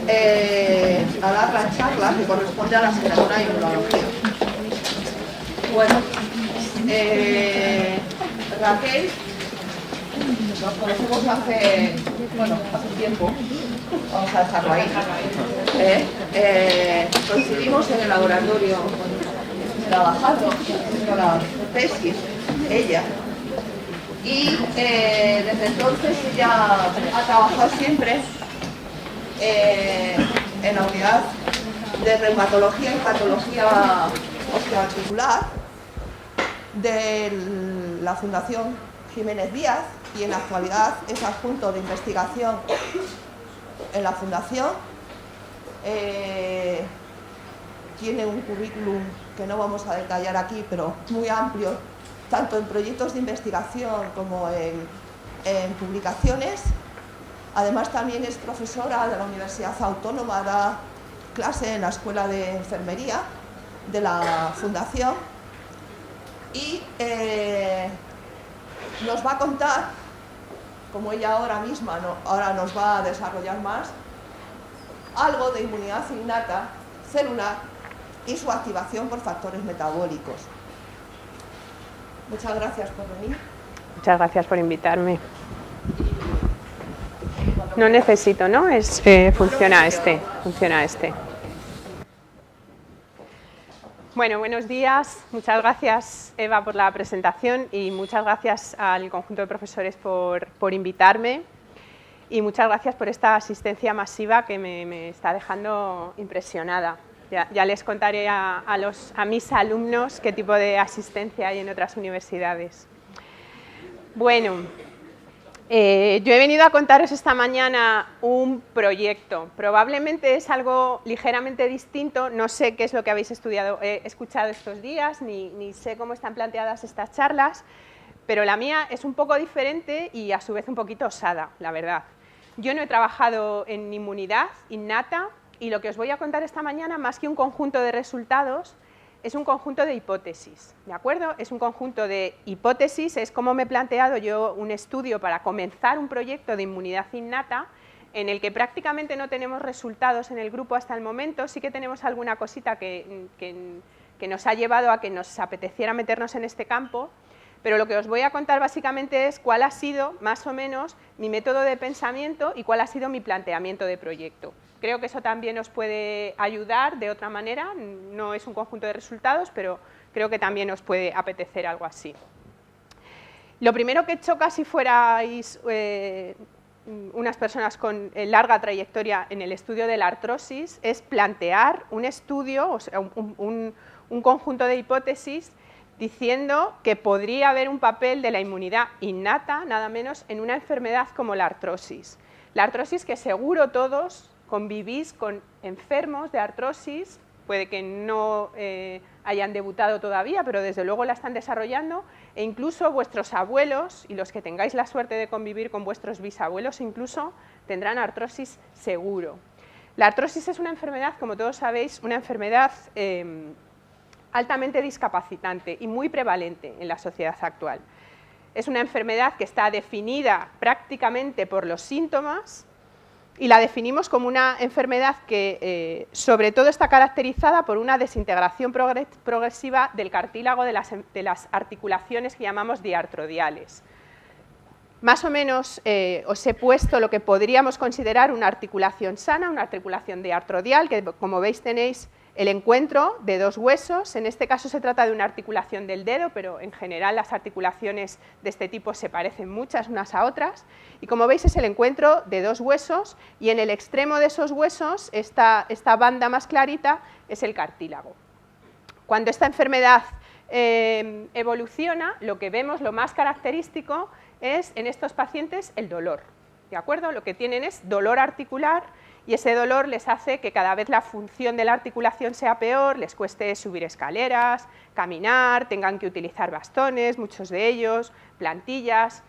a dar la charla que corresponde a la asignatura de inmunología. Bueno, Raquel, nos conocemos hace tiempo, vamos a dejarlo ahí. Coincidimos en el laboratorio trabajando en la tesis, ella. Y desde entonces ella ha trabajado siempre en la unidad de reumatología y patología osteoarticular de la Fundación Jiménez Díaz, y en la actualidad es adjunto de investigación en la Fundación. Tiene un currículum que no vamos a detallar aquí, pero muy amplio, tanto en proyectos de investigación como en publicaciones. Además también es profesora de la Universidad Autónoma, da clase en la Escuela de Enfermería de la Fundación y nos va a contar, como ella ahora misma ahora nos va a desarrollar más, algo de inmunidad innata celular y su activación por factores metabólicos. Muchas gracias por venir. Muchas gracias por invitarme. No necesito, ¿no? Funciona este. Bueno, buenos días. Muchas gracias, Eva, por la presentación y muchas gracias al conjunto de profesores por invitarme y muchas gracias por esta asistencia masiva que me está dejando impresionada. Ya les contaré a mis alumnos qué tipo de asistencia hay en otras universidades. Bueno, yo he venido a contaros esta mañana un proyecto. Probablemente es algo ligeramente distinto, no sé qué es lo que habéis escuchado estos días, ni sé cómo están planteadas estas charlas, pero la mía es un poco diferente y a su vez un poquito osada, la verdad. Yo no he trabajado en inmunidad innata y lo que os voy a contar esta mañana, más que un conjunto de resultados, es un conjunto de hipótesis, ¿de acuerdo? Es un conjunto de hipótesis, es como me he planteado yo un estudio para comenzar un proyecto de inmunidad innata en el que prácticamente no tenemos resultados en el grupo hasta el momento, sí que tenemos alguna cosita que nos ha llevado a que nos apeteciera meternos en este campo, pero lo que os voy a contar básicamente es cuál ha sido, más o menos, mi método de pensamiento y cuál ha sido mi planteamiento de proyecto. Creo que eso también os puede ayudar de otra manera, no es un conjunto de resultados, pero creo que también os puede apetecer algo así. Lo primero que he hecho, casi fuerais unas personas con larga trayectoria en el estudio de la artrosis, es plantear un estudio, o sea, un conjunto de hipótesis diciendo que podría haber un papel de la inmunidad innata, nada menos, en una enfermedad como la artrosis. La artrosis que seguro todos convivís con enfermos de artrosis, puede que no hayan debutado todavía, pero desde luego la están desarrollando, e incluso vuestros abuelos, y los que tengáis la suerte de convivir con vuestros bisabuelos incluso, tendrán artrosis seguro. La artrosis es una enfermedad, como todos sabéis, una enfermedad altamente discapacitante y muy prevalente en la sociedad actual. Es una enfermedad que está definida prácticamente por los síntomas y la definimos como una enfermedad que sobre todo está caracterizada por una desintegración progresiva del cartílago de las articulaciones que llamamos diartrodiales. Más o menos os he puesto lo que podríamos considerar una articulación sana, una articulación diartrodial, que como veis tenéis el encuentro de dos huesos. En este caso se trata de una articulación del dedo, pero en general las articulaciones de este tipo se parecen muchas unas a otras. Y como veis es el encuentro de dos huesos y en el extremo de esos huesos, esta banda más clarita, es el cartílago. Cuando esta enfermedad evoluciona, lo que vemos, lo más característico, es en estos pacientes el dolor. ¿De acuerdo? Lo que tienen es dolor articular y ese dolor les hace que cada vez la función de la articulación sea peor, les cueste subir escaleras, caminar, tengan que utilizar bastones, muchos de ellos, plantillas,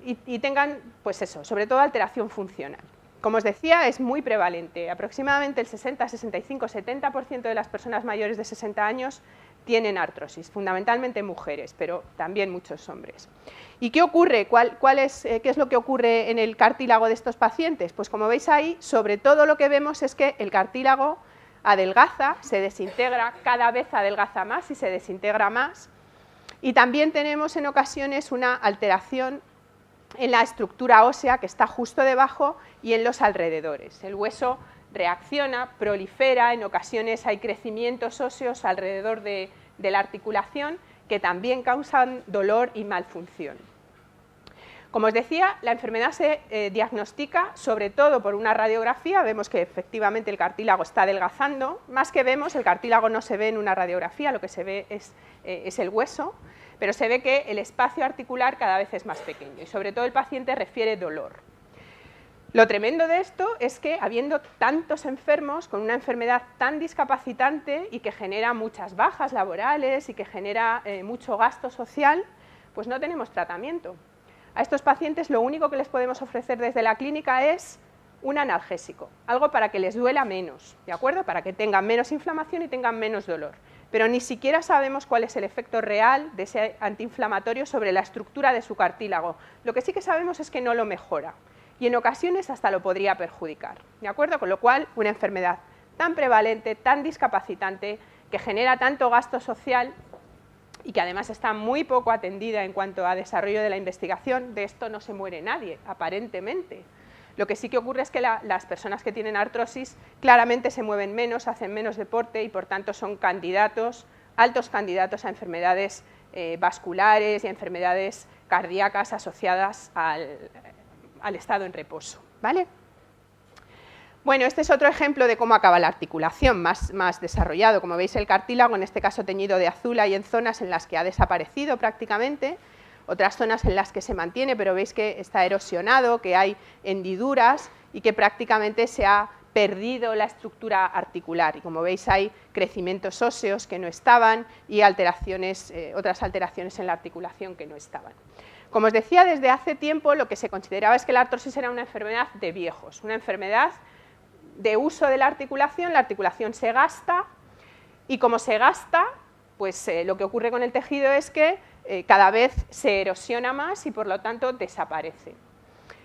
y tengan, pues eso, sobre todo alteración funcional. Como os decía, es muy prevalente. Aproximadamente el 60, 65, 70% de las personas mayores de 60 años tienen artrosis, fundamentalmente mujeres, pero también muchos hombres. ¿Y qué ocurre? ¿Qué es lo que ocurre en el cartílago de estos pacientes? Pues como veis ahí, sobre todo lo que vemos es que el cartílago adelgaza, se desintegra, cada vez adelgaza más y se desintegra más. Y también tenemos en ocasiones una alteración en la estructura ósea que está justo debajo y en los alrededores. El hueso reacciona, prolifera, en ocasiones hay crecimientos óseos alrededor de la articulación que también causan dolor y malfunción. Como os decía, la enfermedad se diagnostica sobre todo por una radiografía. Vemos que efectivamente el cartílago está adelgazando. Más que vemos, el cartílago no se ve en una radiografía, lo que se ve es el hueso, pero se ve que el espacio articular cada vez es más pequeño y sobre todo el paciente refiere dolor. Lo tremendo de esto es que habiendo tantos enfermos con una enfermedad tan discapacitante y que genera muchas bajas laborales y que genera mucho gasto social, pues no tenemos tratamiento. A estos pacientes lo único que les podemos ofrecer desde la clínica es un analgésico, algo para que les duela menos, ¿de acuerdo? Para que tengan menos inflamación y tengan menos dolor. Pero ni siquiera sabemos cuál es el efecto real de ese antiinflamatorio sobre la estructura de su cartílago. Lo que sí que sabemos es que no lo mejora y en ocasiones hasta lo podría perjudicar, ¿de acuerdo? Con lo cual, una enfermedad tan prevalente, tan discapacitante, que genera tanto gasto social y que además está muy poco atendida en cuanto a desarrollo de la investigación, de esto no se muere nadie, aparentemente. Lo que sí que ocurre es que las personas que tienen artrosis claramente se mueven menos, hacen menos deporte y por tanto son candidatos, altos candidatos a enfermedades vasculares y a enfermedades cardíacas asociadas al estado en reposo, ¿vale? Bueno, este es otro ejemplo de cómo acaba la articulación, más desarrollado. Como veis, el cartílago, en este caso teñido de azul, hay en zonas en las que ha desaparecido prácticamente, otras zonas en las que se mantiene, pero veis que está erosionado, que hay hendiduras y que prácticamente se ha perdido la estructura articular. Y como veis, hay crecimientos óseos que no estaban y otras alteraciones en la articulación que no estaban. Como os decía, desde hace tiempo lo que se consideraba es que la artrosis era una enfermedad de viejos, una enfermedad de uso de la articulación se gasta y como se gasta, pues lo que ocurre con el tejido es que cada vez se erosiona más y por lo tanto desaparece.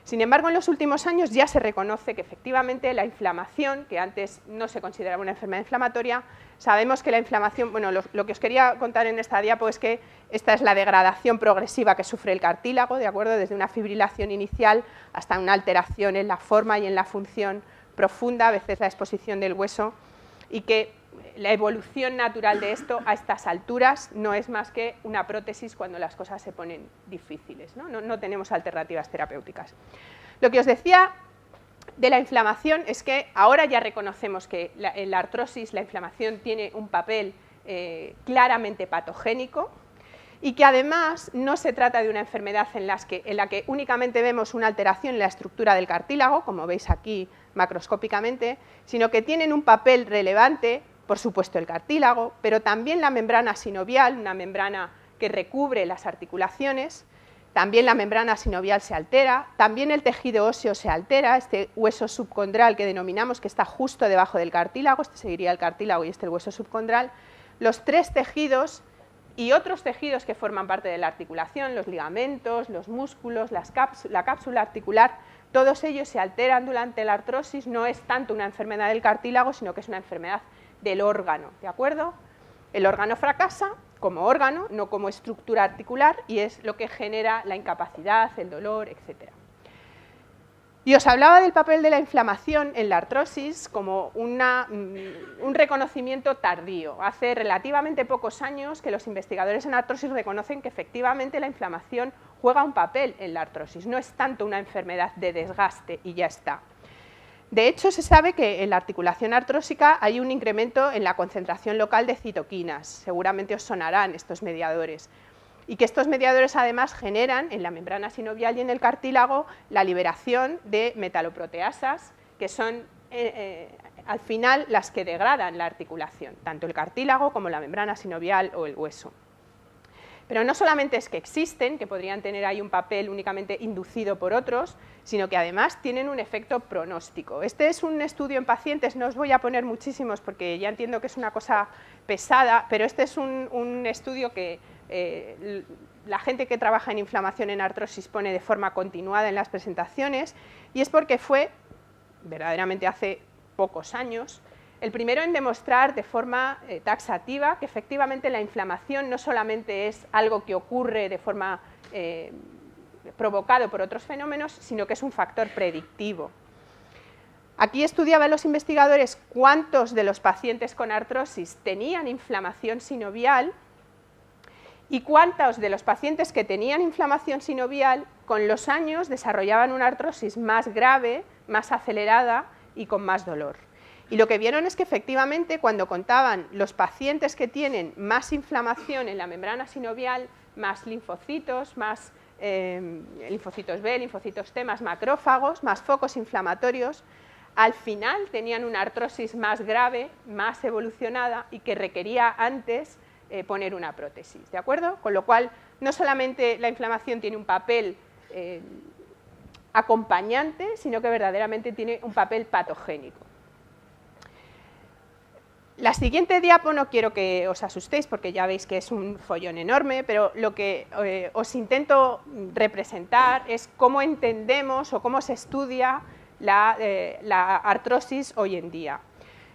Sin embargo, en los últimos años ya se reconoce que efectivamente la inflamación, que antes no se consideraba una enfermedad inflamatoria, sabemos que la inflamación, bueno, lo que os quería contar en esta diapo es que esta es la degradación progresiva que sufre el cartílago, ¿de acuerdo? Desde una fibrilación inicial hasta una alteración en la forma y en la función profunda, a veces la exposición del hueso, y que la evolución natural de esto a estas alturas no es más que una prótesis cuando las cosas se ponen difíciles, ¿no? No tenemos alternativas terapéuticas. Lo que os decía de la inflamación es que ahora ya reconocemos que en la artrosis la inflamación tiene un papel claramente patogénico y que además no se trata de una enfermedad en la que únicamente vemos una alteración en la estructura del cartílago, como veis aquí macroscópicamente, sino que tienen un papel relevante, por supuesto el cartílago, pero también la membrana sinovial, una membrana que recubre las articulaciones, también la membrana sinovial se altera, también el tejido óseo se altera, este hueso subcondral que denominamos que está justo debajo del cartílago, este seguiría el cartílago y este el hueso subcondral, los tres tejidos y otros tejidos que forman parte de la articulación, los ligamentos, los músculos, la cápsula articular, todos ellos se alteran durante la artrosis, no es tanto una enfermedad del cartílago, sino que es una enfermedad del órgano, ¿de acuerdo? El órgano fracasa como órgano, no como estructura articular, y es lo que genera la incapacidad, el dolor, etc. Y os hablaba del papel de la inflamación en la artrosis como un reconocimiento tardío. Hace relativamente pocos años que los investigadores en artrosis reconocen que efectivamente la inflamación juega un papel en la artrosis, no es tanto una enfermedad de desgaste y ya está. De hecho, se sabe que en la articulación artrósica hay un incremento en la concentración local de citoquinas, seguramente os sonarán estos mediadores, y que estos mediadores además generan en la membrana sinovial y en el cartílago la liberación de metaloproteasas, que son al final las que degradan la articulación, tanto el cartílago como la membrana sinovial o el hueso. Pero no solamente es que existen, que podrían tener ahí un papel únicamente inducido por otros, sino que además tienen un efecto pronóstico. Este es un estudio en pacientes, no os voy a poner muchísimos porque ya entiendo que es una cosa pesada, pero este es un estudio que la gente que trabaja en inflamación en artrosis pone de forma continuada en las presentaciones, y es porque fue, verdaderamente hace pocos años, el primero en demostrar de forma taxativa que efectivamente la inflamación no solamente es algo que ocurre de forma provocado por otros fenómenos, sino que es un factor predictivo. Aquí estudiaban los investigadores cuántos de los pacientes con artrosis tenían inflamación sinovial y cuántos de los pacientes que tenían inflamación sinovial con los años desarrollaban una artrosis más grave, más acelerada y con más dolor. Y lo que vieron es que efectivamente cuando contaban los pacientes que tienen más inflamación en la membrana sinovial, más linfocitos, más linfocitos B, linfocitos T, más macrófagos, más focos inflamatorios, al final tenían una artrosis más grave, más evolucionada y que requería antes poner una prótesis, ¿de acuerdo? Con lo cual, no solamente la inflamación tiene un papel acompañante, sino que verdaderamente tiene un papel patogénico. La siguiente diapo no quiero que os asustéis porque ya veis que es un follón enorme, pero lo que os intento representar es cómo entendemos o cómo se estudia la artrosis hoy en día.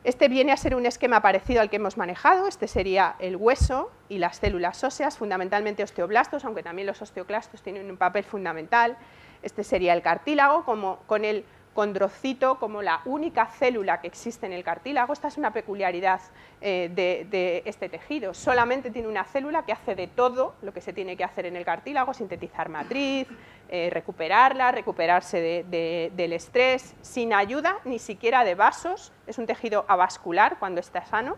Este viene a ser un esquema parecido al que hemos manejado, este sería el hueso y las células óseas, fundamentalmente osteoblastos, aunque también los osteoclastos tienen un papel fundamental. Este sería el cartílago, con el condrocito como la única célula que existe en el cartílago. Esta es una peculiaridad de este tejido, solamente tiene una célula que hace de todo lo que se tiene que hacer en el cartílago, sintetizar matriz, recuperarla, recuperarse del estrés, sin ayuda ni siquiera de vasos. Es un tejido avascular cuando está sano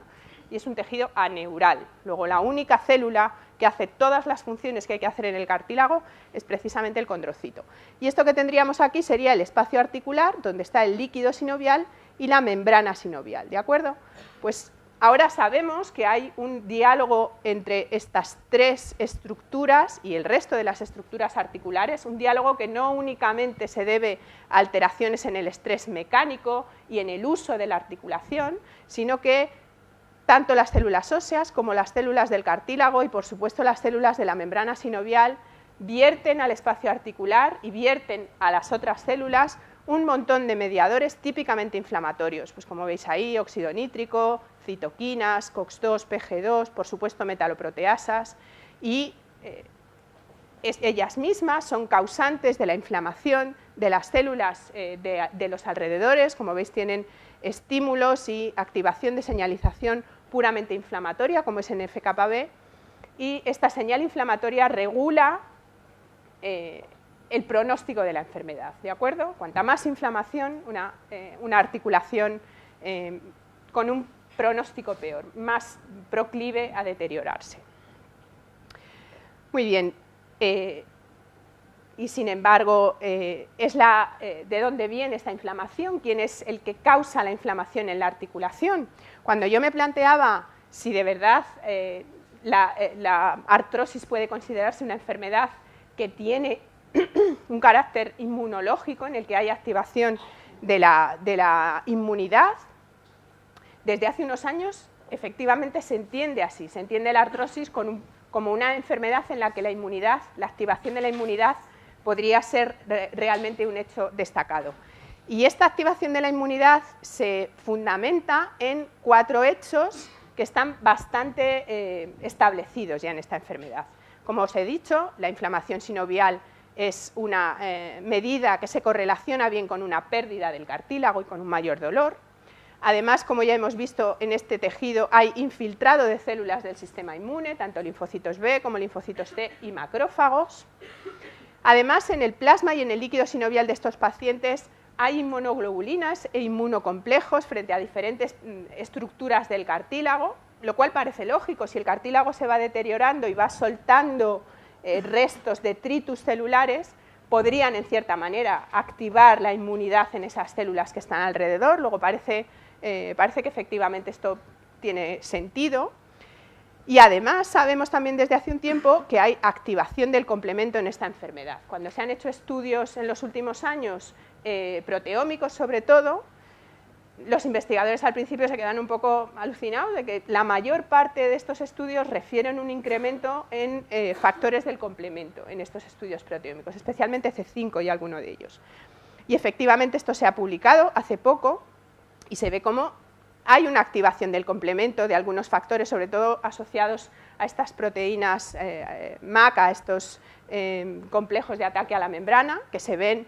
y es un tejido aneural. Luego la única célula que hace todas las funciones que hay que hacer en el cartílago es precisamente el condrocito. Y esto que tendríamos aquí sería el espacio articular, donde está el líquido sinovial y la membrana sinovial, ¿de acuerdo? Pues ahora sabemos que hay un diálogo entre estas tres estructuras y el resto de las estructuras articulares, un diálogo que no únicamente se debe a alteraciones en el estrés mecánico y en el uso de la articulación, sino que tanto las células óseas como las células del cartílago y, por supuesto, las células de la membrana sinovial vierten al espacio articular y vierten a las otras células un montón de mediadores típicamente inflamatorios, pues como veis ahí, óxido nítrico, citoquinas, COX-2, PG2, por supuesto metaloproteasas, y ellas mismas son causantes de la inflamación de las células de los alrededores. Como veis, tienen estímulos y activación de señalización puramente inflamatoria, como es NF-κB, y esta señal inflamatoria regula el pronóstico de la enfermedad, ¿de acuerdo? Cuanta más inflamación, una articulación con un pronóstico peor, más proclive a deteriorarse. Muy bien, y sin embargo, ¿de dónde viene esta inflamación? ¿Quién es el que causa la inflamación en la articulación? Cuando yo me planteaba si de verdad la artrosis puede considerarse una enfermedad que tiene un carácter inmunológico, en el que hay activación de la inmunidad, desde hace unos años efectivamente se entiende así, se entiende la artrosis como una enfermedad en la que la inmunidad, la activación de la inmunidad podría ser realmente un hecho destacado. Y esta activación de la inmunidad se fundamenta en 4 hechos que están bastante establecidos ya en esta enfermedad. Como os he dicho, la inflamación sinovial es una medida que se correlaciona bien con una pérdida del cartílago y con un mayor dolor. Además, como ya hemos visto, en este tejido hay infiltrado de células del sistema inmune, tanto linfocitos B como linfocitos T y macrófagos. Además, en el plasma y en el líquido sinovial de estos pacientes hay inmunoglobulinas e inmunocomplejos frente a diferentes estructuras del cartílago, lo cual parece lógico. Si el cartílago se va deteriorando y va soltando restos de detritus celulares, podrían en cierta manera activar la inmunidad en esas células que están alrededor. Luego parece que efectivamente esto tiene sentido. Y además sabemos también desde hace un tiempo que hay activación del complemento en esta enfermedad. Cuando se han hecho estudios en los últimos años, proteómicos sobre todo, los investigadores al principio se quedan un poco alucinados de que la mayor parte de estos estudios refieren un incremento en factores del complemento en estos estudios proteómicos, especialmente C5 y alguno de ellos. Y efectivamente esto se ha publicado hace poco y se ve cómo hay una activación del complemento de algunos factores, sobre todo asociados a estas proteínas MAC, a estos complejos de ataque a la membrana, que se ven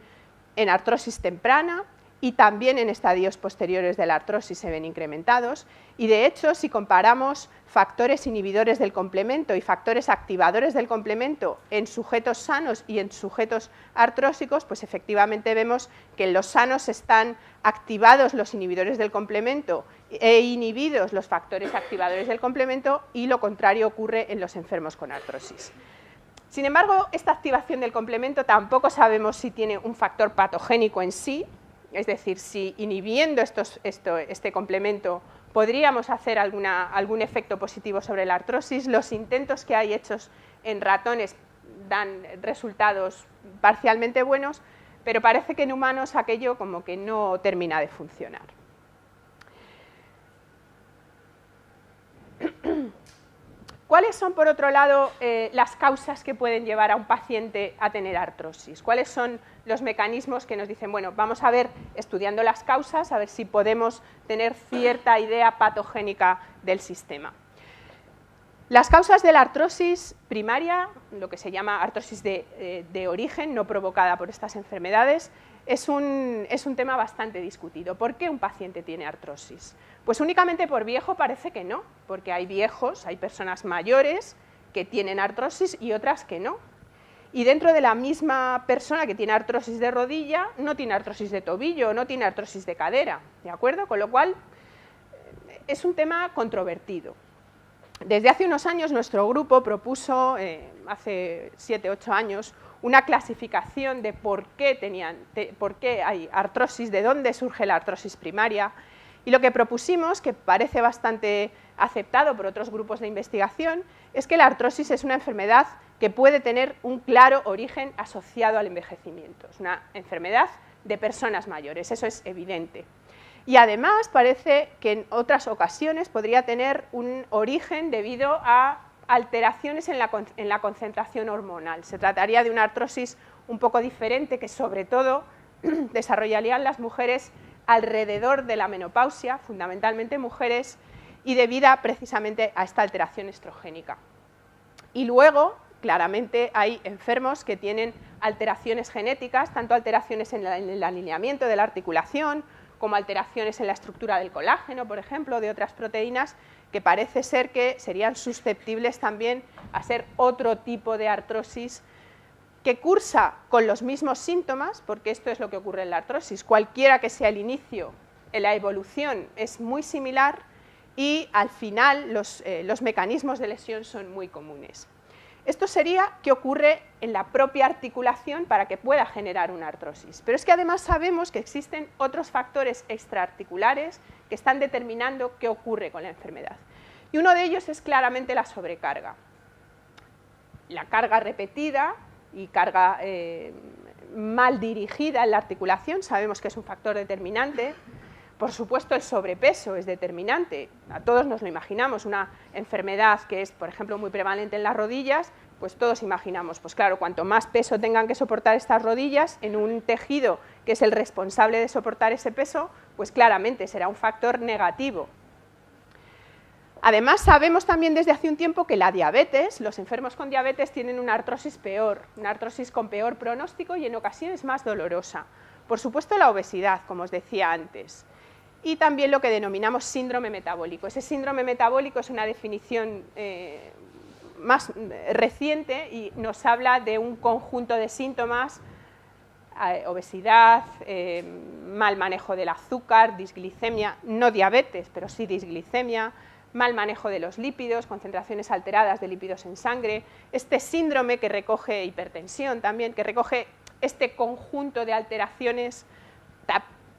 en artrosis temprana y también en estadios posteriores de la artrosis se ven incrementados. Y de hecho, si comparamos factores inhibidores del complemento y factores activadores del complemento en sujetos sanos y en sujetos artrósicos, pues efectivamente vemos que en los sanos están activados los inhibidores del complemento e inhibidos los factores activadores del complemento, y lo contrario ocurre en los enfermos con artrosis. Sin embargo, esta activación del complemento tampoco sabemos si tiene un factor patogénico en sí, es decir, si inhibiendo este complemento podríamos hacer algún efecto positivo sobre la artrosis. Los intentos que hay hechos en ratones dan resultados parcialmente buenos, pero parece que en humanos aquello como que no termina de funcionar. ¿Cuáles son, por otro lado, las causas que pueden llevar a un paciente a tener artrosis? ¿Cuáles son los mecanismos que nos dicen, bueno, vamos a ver, estudiando las causas, a ver si podemos tener cierta idea patogénica del sistema? Las causas de la artrosis primaria, lo que se llama artrosis de origen, no provocada por estas enfermedades, es un tema bastante discutido. ¿Por qué un paciente tiene artrosis? Pues únicamente por viejo parece que no, porque hay viejos, hay personas mayores que tienen artrosis y otras que no. Y dentro de la misma persona que tiene artrosis de rodilla, no tiene artrosis de tobillo, no tiene artrosis de cadera, ¿de acuerdo? Con lo cual, es un tema controvertido. Desde hace unos años nuestro grupo propuso, hace 7 u 8 años, una clasificación de por qué hay artrosis, de dónde surge la artrosis primaria, y lo que propusimos, que parece bastante aceptado por otros grupos de investigación, es que la artrosis es una enfermedad que puede tener un claro origen asociado al envejecimiento. Es una enfermedad de personas mayores, eso es evidente. Y además parece que en otras ocasiones podría tener un origen debido a alteraciones en la concentración hormonal. Se trataría de una artrosis un poco diferente que sobre todo desarrollarían las mujeres alrededor de la menopausia, fundamentalmente mujeres, y debida precisamente a esta alteración estrogénica. Y luego, claramente, hay enfermos que tienen alteraciones genéticas, tanto alteraciones en el alineamiento de la articulación, como alteraciones en la estructura del colágeno, por ejemplo, de otras proteínas, que parece ser que serían susceptibles también a ser otro tipo de artrosis que cursa con los mismos síntomas, porque esto es lo que ocurre en la artrosis, cualquiera que sea el inicio, la evolución es muy similar y al final los mecanismos de lesión son muy comunes. Esto sería qué ocurre en la propia articulación para que pueda generar una artrosis. Pero es que además sabemos que existen otros factores extraarticulares que están determinando qué ocurre con la enfermedad. Y uno de ellos es claramente la sobrecarga. La carga repetida y carga mal dirigida en la articulación, sabemos que es un factor determinante. Por supuesto, el sobrepeso es determinante. A todos nos lo imaginamos, una enfermedad que es, por ejemplo, muy prevalente en las rodillas, pues todos imaginamos, pues claro, cuanto más peso tengan que soportar estas rodillas en un tejido que es el responsable de soportar ese peso, pues claramente será un factor negativo. Además, sabemos también desde hace un tiempo que la diabetes, los enfermos con diabetes tienen una artrosis peor, una artrosis con peor pronóstico y en ocasiones más dolorosa. Por supuesto, la obesidad, como os decía antes. Y también lo que denominamos síndrome metabólico. Ese síndrome metabólico es una definición más reciente y nos habla de un conjunto de síntomas, obesidad, mal manejo del azúcar, disglicemia, no diabetes, pero sí disglicemia, mal manejo de los lípidos, concentraciones alteradas de lípidos en sangre, este síndrome que recoge hipertensión también, que recoge este conjunto de alteraciones,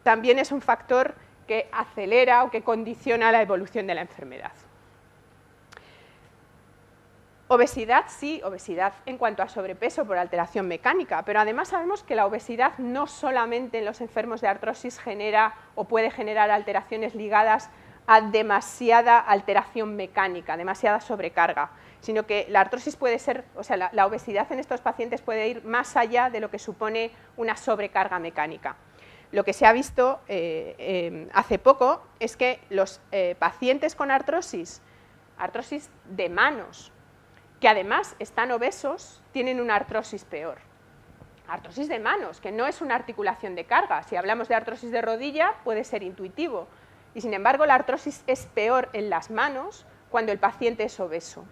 también es un factor que acelera o que condiciona la evolución de la enfermedad. Obesidad, sí, obesidad en cuanto a sobrepeso por alteración mecánica, pero además sabemos que la obesidad no solamente en los enfermos de artrosis genera o puede generar alteraciones ligadas a demasiada alteración mecánica, demasiada sobrecarga, sino que la artrosis puede ser, o sea, la obesidad en estos pacientes puede ir más allá de lo que supone una sobrecarga mecánica. Lo que se ha visto hace poco es que los pacientes con artrosis de manos, que además están obesos, tienen una artrosis peor. Artrosis de manos, que no es una articulación de carga. Si hablamos de artrosis de rodilla, puede ser intuitivo. Y sin embargo, la artrosis es peor en las manos cuando el paciente es obeso.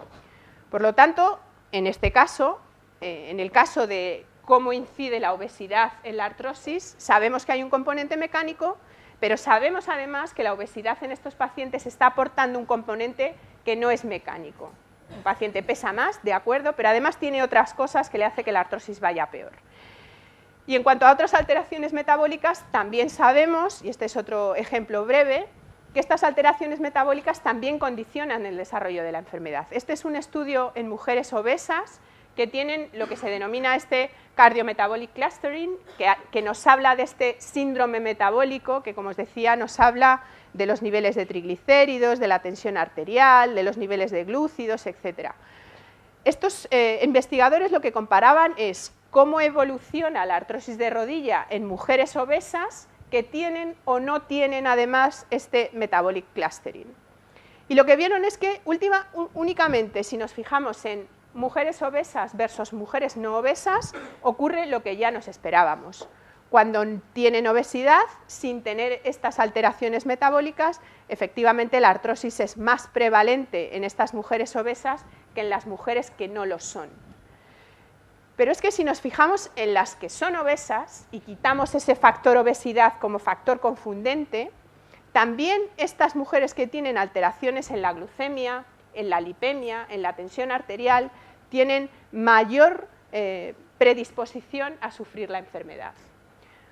Por lo tanto, en este caso, en el caso de cómo incide la obesidad en la artrosis, sabemos que hay un componente mecánico, pero sabemos además que la obesidad en estos pacientes está aportando un componente que no es mecánico. Un paciente pesa más, de acuerdo, pero además tiene otras cosas que le hace que la artrosis vaya peor. Y en cuanto a otras alteraciones metabólicas, también sabemos, y este es otro ejemplo breve, que estas alteraciones metabólicas también condicionan el desarrollo de la enfermedad. Este es un estudio en mujeres obesas que tienen lo que se denomina este cardiometabolic clustering, que nos habla de este síndrome metabólico, que como os decía nos habla de los niveles de triglicéridos, de la tensión arterial, de los niveles de glúcidos, etc. Estos investigadores lo que comparaban es cómo evoluciona la artrosis de rodilla en mujeres obesas que tienen o no tienen además este metabolic clustering. Y lo que vieron es que únicamente si nos fijamos en mujeres obesas versus mujeres no obesas, ocurre lo que ya nos esperábamos. Cuando tienen obesidad, sin tener estas alteraciones metabólicas, efectivamente la artrosis es más prevalente en estas mujeres obesas que en las mujeres que no lo son. Pero es que si nos fijamos en las que son obesas y quitamos ese factor obesidad como factor confundente, también estas mujeres que tienen alteraciones en la glucemia, en la lipemia, en la tensión arterial, tienen mayor predisposición a sufrir la enfermedad.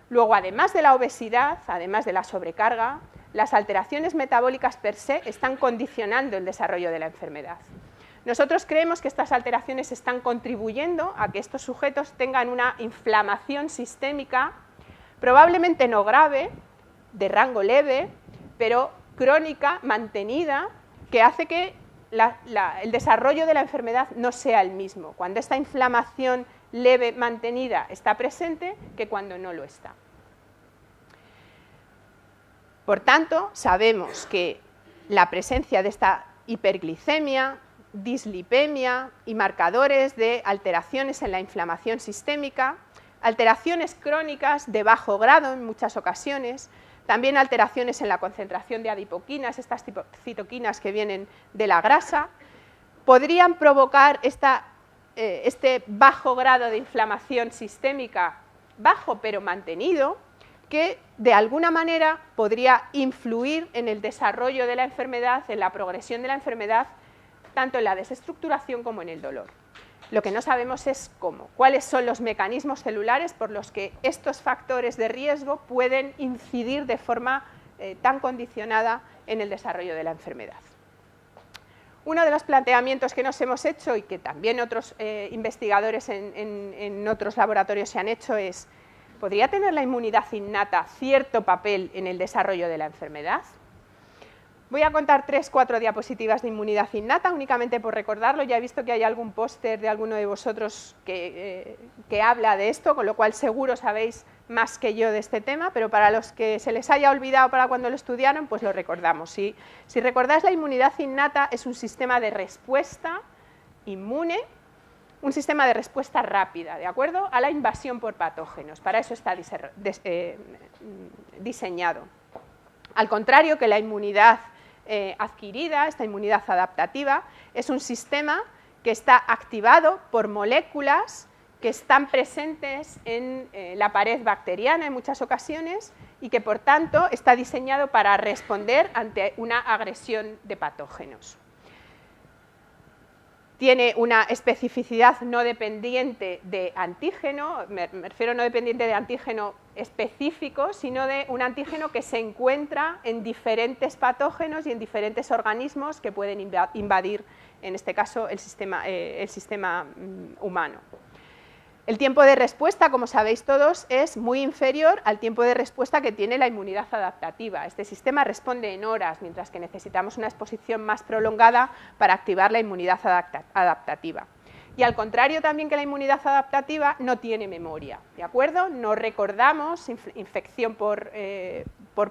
Luego, además de la obesidad, además de la sobrecarga, las alteraciones metabólicas per se están condicionando el desarrollo de la enfermedad. Nosotros creemos que estas alteraciones están contribuyendo a que estos sujetos tengan una inflamación sistémica, probablemente no grave, de rango leve, pero crónica, mantenida, que hace que el desarrollo de la enfermedad no sea el mismo cuando esta inflamación leve mantenida está presente que cuando no lo está. Por tanto, sabemos que la presencia de esta hiperglicemia, dislipemia y marcadores de alteraciones en la inflamación sistémica, alteraciones crónicas de bajo grado en muchas ocasiones, también alteraciones en la concentración de adipoquinas, estas citoquinas que vienen de la grasa, podrían provocar este bajo grado de inflamación sistémica, bajo pero mantenido, que de alguna manera podría influir en el desarrollo de la enfermedad, en la progresión de la enfermedad, tanto en la desestructuración como en el dolor. Lo que no sabemos es cómo, cuáles son los mecanismos celulares por los que estos factores de riesgo pueden incidir de forma tan condicionada en el desarrollo de la enfermedad. Uno de los planteamientos que nos hemos hecho y que también otros investigadores en otros laboratorios se han hecho es: ¿podría tener la inmunidad innata cierto papel en el desarrollo de la enfermedad? Voy a contar 3-4 diapositivas de inmunidad innata, únicamente por recordarlo. Ya he visto que hay algún póster de alguno de vosotros que habla de esto, con lo cual seguro sabéis más que yo de este tema, pero para los que se les haya olvidado para cuando lo estudiaron, pues lo recordamos. Si recordáis, la inmunidad innata es un sistema de respuesta inmune, un sistema de respuesta rápida, ¿de acuerdo?, a la invasión por patógenos. Para eso está diseñado. Al contrario que la inmunidad adquirida, esta inmunidad adaptativa, es un sistema que está activado por moléculas que están presentes en la pared bacteriana en muchas ocasiones y que, por tanto, está diseñado para responder ante una agresión de patógenos. Tiene una especificidad no dependiente de antígeno, me refiero no dependiente de antígeno específico, sino de un antígeno que se encuentra en diferentes patógenos y en diferentes organismos que pueden invadir, en este caso, el sistema humano. El tiempo de respuesta, como sabéis todos, es muy inferior al tiempo de respuesta que tiene la inmunidad adaptativa. Este sistema responde en horas, mientras que necesitamos una exposición más prolongada para activar la inmunidad adaptativa. Y al contrario también que la inmunidad adaptativa, no tiene memoria, ¿de acuerdo? No recordamos infección por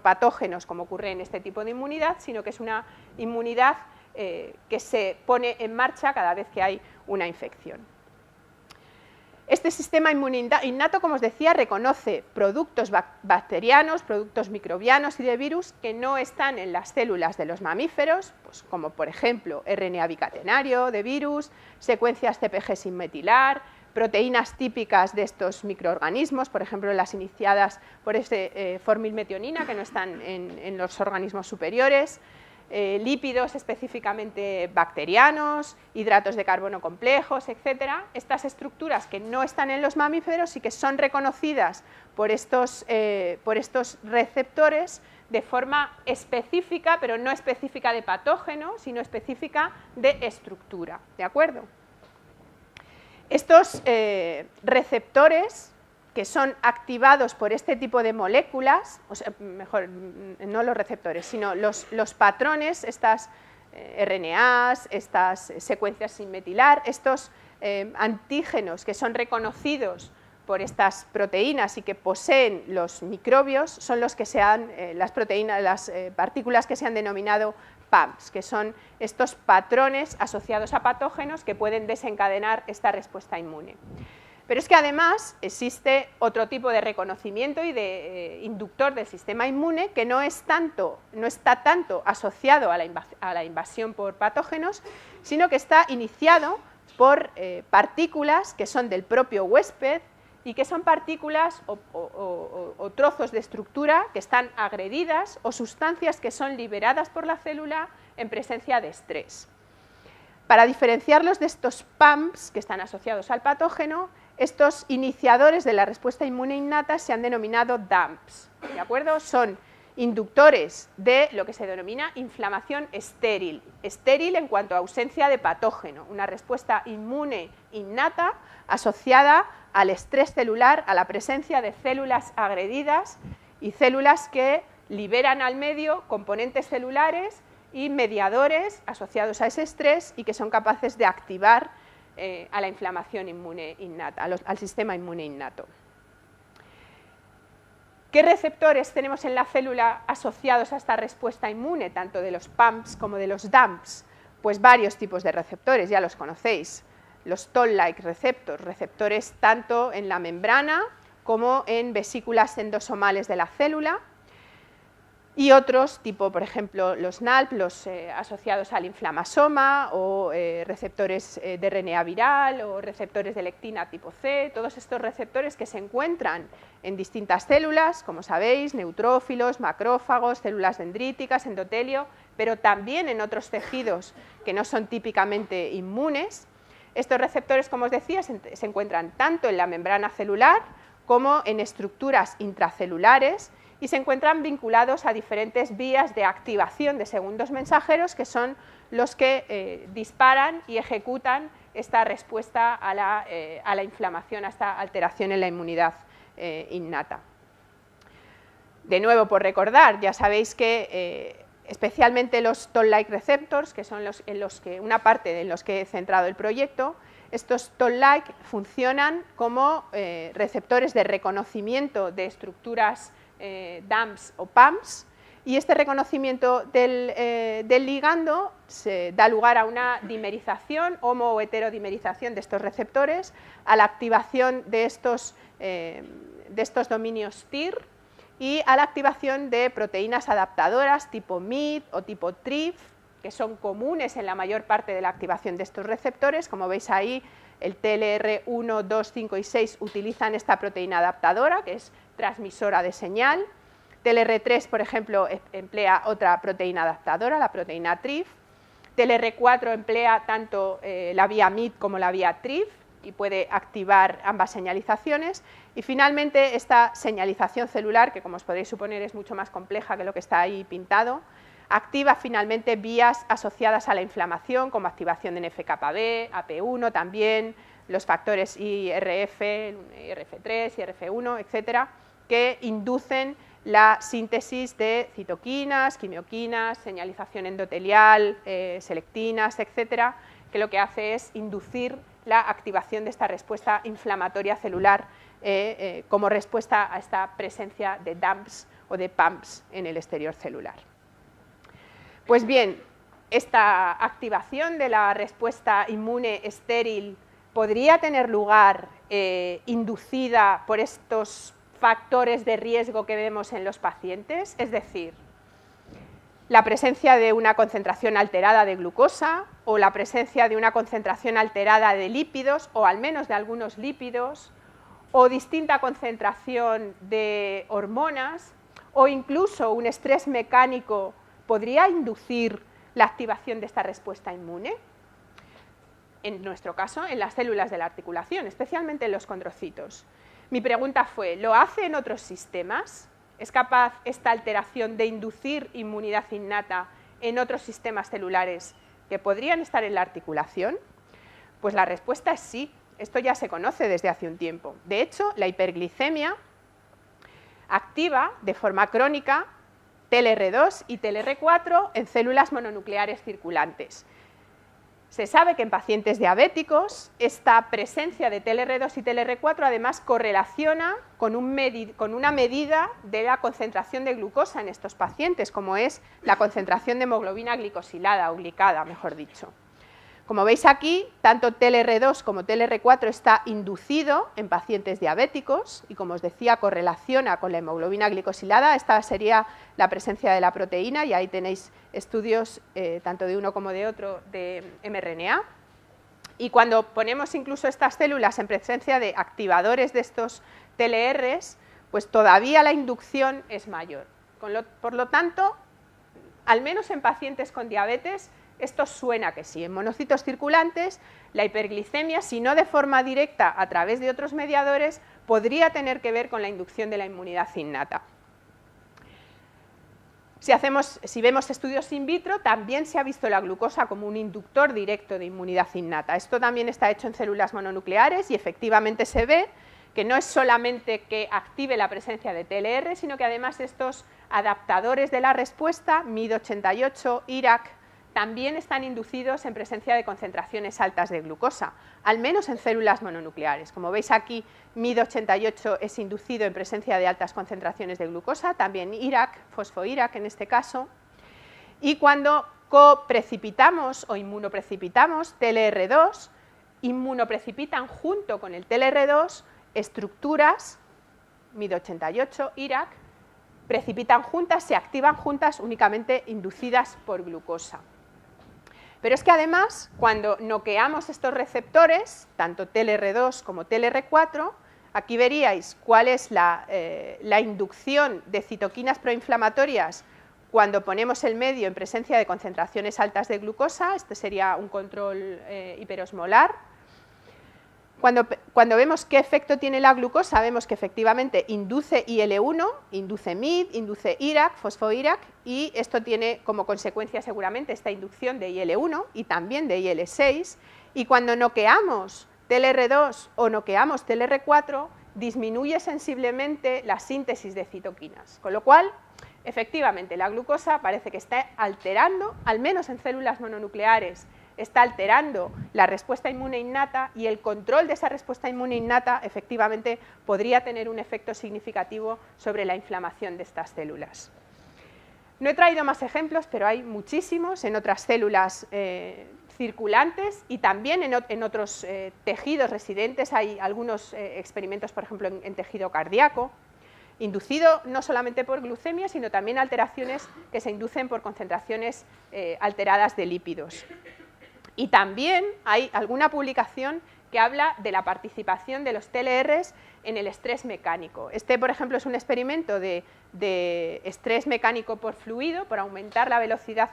patógenos, como ocurre en este tipo de inmunidad, sino que es una inmunidad que se pone en marcha cada vez que hay una infección. Este sistema inmune innato, como os decía, reconoce productos bacterianos, productos microbianos y de virus que no están en las células de los mamíferos, pues como por ejemplo RNA bicatenario de virus, secuencias CpG sin metilar, proteínas típicas de estos microorganismos, por ejemplo las iniciadas por formilmetionina, que no están en los organismos superiores, lípidos específicamente bacterianos, hidratos de carbono complejos, etc. Estas estructuras que no están en los mamíferos y que son reconocidas por estos receptores de forma específica, pero no específica de patógeno, sino específica de estructura, ¿de acuerdo? Estos receptores que son activados por este tipo de moléculas, o sea, mejor, no los receptores, sino los patrones, estas RNAs, estas secuencias sin metilar, estos antígenos que son reconocidos por estas proteínas y que poseen los microbios, son los que las partículas que se han denominado PAMPs, que son estos patrones asociados a patógenos que pueden desencadenar esta respuesta inmune. Pero es que además existe otro tipo de reconocimiento y de inductor del sistema inmune que no está tanto asociado a la invasión por patógenos, sino que está iniciado por partículas que son del propio huésped y que son partículas o trozos de estructura que están agredidas o sustancias que son liberadas por la célula en presencia de estrés. Para diferenciarlos de estos PAMPs que están asociados al patógeno, estos iniciadores de la respuesta inmune innata se han denominado DAMPs, ¿de acuerdo? Son inductores de lo que se denomina inflamación estéril. Estéril en cuanto a ausencia de patógeno, una respuesta inmune innata asociada al estrés celular, a la presencia de células agredidas y células que liberan al medio componentes celulares y mediadores asociados a ese estrés y que son capaces de activar a la inflamación inmune innata, al sistema inmune innato. ¿Qué receptores tenemos en la célula asociados a esta respuesta inmune, tanto de los PAMPs como de los DAMPs? Pues varios tipos de receptores, ya los conocéis. Los toll-like receptors, receptores tanto en la membrana como en vesículas endosomales de la célula, y otros, tipo por ejemplo los NALP, los asociados al inflamasoma, o receptores de RNA viral, o receptores de lectina tipo C, todos estos receptores que se encuentran en distintas células, como sabéis, neutrófilos, macrófagos, células dendríticas, endotelio, pero también en otros tejidos que no son típicamente inmunes. Estos receptores, como os decía, se encuentran tanto en la membrana celular como en estructuras intracelulares, y se encuentran vinculados a diferentes vías de activación de segundos mensajeros que son los que disparan y ejecutan esta respuesta a la inflamación, a esta alteración en la inmunidad innata. De nuevo, por recordar, ya sabéis que especialmente los toll-like receptors, que son una parte en los que he centrado el proyecto, estos toll-like funcionan como receptores de reconocimiento de estructuras DAMPs o PAMPs, y este reconocimiento del ligando se da lugar a una dimerización, homo o heterodimerización de estos receptores, a la activación de estos dominios TIR y a la activación de proteínas adaptadoras tipo MID o tipo TRIF, que son comunes en la mayor parte de la activación de estos receptores. Como veis ahí, el TLR1, 2, 5 y 6 utilizan esta proteína adaptadora, que es transmisora de señal. TLR3, por ejemplo, emplea otra proteína adaptadora, la proteína TRIF. TLR4 emplea tanto la vía MID como la vía TRIF. y puede activar ambas señalizaciones. Y finalmente esta señalización celular, que como os podréis suponer es mucho más compleja que lo que está ahí pintado, activa finalmente vías asociadas a la inflamación, como activación de NF-κB, AP1 también, los factores IRF, IRF3, IRF1, etcétera, que inducen la síntesis de citoquinas, quimioquinas, señalización endotelial, selectinas, etcétera, que lo que hace es inducir la activación de esta respuesta inflamatoria celular como respuesta a esta presencia de DAMPs o de PAMPs en el exterior celular. Pues bien, esta activación de la respuesta inmune estéril podría tener lugar inducida por estos factores de riesgo que vemos en los pacientes, es decir, la presencia de una concentración alterada de glucosa o la presencia de una concentración alterada de lípidos o al menos de algunos lípidos o distinta concentración de hormonas o incluso un estrés mecánico podría inducir la activación de esta respuesta inmune. En nuestro caso, en las células de la articulación, especialmente en los condrocitos. Mi pregunta fue, ¿lo hace en otros sistemas? ¿Es capaz esta alteración de inducir inmunidad innata en otros sistemas celulares que podrían estar en la articulación? Pues la respuesta es sí, esto ya se conoce desde hace un tiempo. De hecho, la hiperglicemia activa de forma crónica TLR2 y TLR4 en células mononucleares circulantes. Se sabe que en pacientes diabéticos esta presencia de TLR2 y TLR4 además correlaciona con una medida de la concentración de glucosa en estos pacientes, como es la concentración de hemoglobina glicosilada o glicada, mejor dicho. Como veis aquí, tanto TLR2 como TLR4 está inducido en pacientes diabéticos y, como os decía, correlaciona con la hemoglobina glicosilada. Esta sería la presencia de la proteína y ahí tenéis estudios tanto de uno como de otro de mRNA. Y cuando ponemos incluso estas células en presencia de activadores de estos TLRs, pues todavía la inducción es mayor. Por lo tanto, al menos en pacientes con diabetes, esto suena que sí. En monocitos circulantes, la hiperglicemia, si no de forma directa a través de otros mediadores, podría tener que ver con la inducción de la inmunidad innata. Si vemos estudios in vitro, también se ha visto la glucosa como un inductor directo de inmunidad innata. Esto también está hecho en células mononucleares y efectivamente se ve que no es solamente que active la presencia de TLR, sino que además estos adaptadores de la respuesta, MID88, IRAC, también están inducidos en presencia de concentraciones altas de glucosa, al menos en células mononucleares. Como veis aquí, MID88 es inducido en presencia de altas concentraciones de glucosa, también IRAC, fosfo-IRAC en este caso. Y cuando coprecipitamos o inmunoprecipitamos TLR2, inmunoprecipitan junto con el TLR2 estructuras, MID88, IRAC, precipitan juntas, se activan juntas únicamente inducidas por glucosa. Pero es que además, cuando noqueamos estos receptores, tanto TLR2 como TLR4, aquí veríais cuál es la inducción de citoquinas proinflamatorias cuando ponemos el medio en presencia de concentraciones altas de glucosa. Este sería un control hiperosmolar. Cuando vemos qué efecto tiene la glucosa, vemos que efectivamente induce IL-1, induce MID, induce IRAC, fosfo-IRAC, y esto tiene como consecuencia seguramente esta inducción de IL-1 y también de IL-6, y cuando noqueamos TLR2 o noqueamos TLR4, disminuye sensiblemente la síntesis de citoquinas, con lo cual, efectivamente, la glucosa parece que está alterando, al menos en células mononucleares, está alterando la respuesta inmune innata, y el control de esa respuesta inmune innata efectivamente podría tener un efecto significativo sobre la inflamación de estas células. No he traído más ejemplos, pero hay muchísimos en otras células circulantes y también en otros tejidos residentes. Hay algunos experimentos, por ejemplo, en tejido cardíaco, inducido no solamente por glucemia, sino también alteraciones que se inducen por concentraciones alteradas de lípidos. Y también hay alguna publicación que habla de la participación de los TLRs en el estrés mecánico. Este, por ejemplo, es un experimento de estrés mecánico por fluido, por aumentar la velocidad